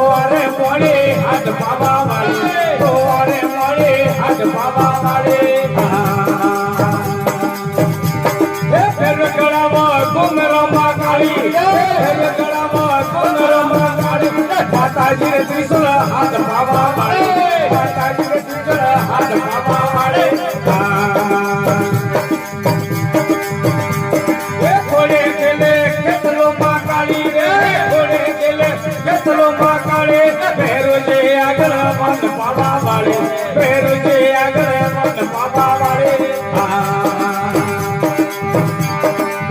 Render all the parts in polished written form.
અરે મોડે હાથ બાબા વાળે અરે મોડે હાથ બાબા વાળે માતાજી ત્રિશુલ હાથ બાબા વાળે માતાજી ત્રિશુલ હાથ બાબા વાળે ઘોડે કેલે કેટલો કાળી રે ઘોડે કેલે કેટલો કાળે ભેરો છે આગળ મન બાબા વાળે ભેરો છે આગળ મન બાબા વાળે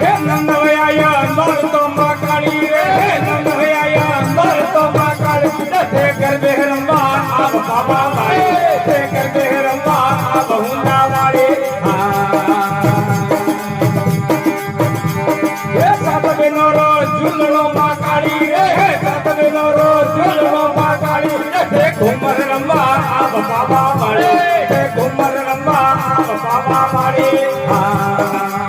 હે નંદવયા અંબર તો કાળી રે નંદવયા અંબર તો કાળી તે કર બેરંબા આપ બાબા વાળે તે કર બેરંબા આપ હુંડા વાળે ઝૂલણો માં કાળી રે સાતવેનો રો ઝૂલણો માં કાળી તે ઘુમર રંબા આપ બાબા વાળે તે ઘુમર રંબા આપ બાબા વાળે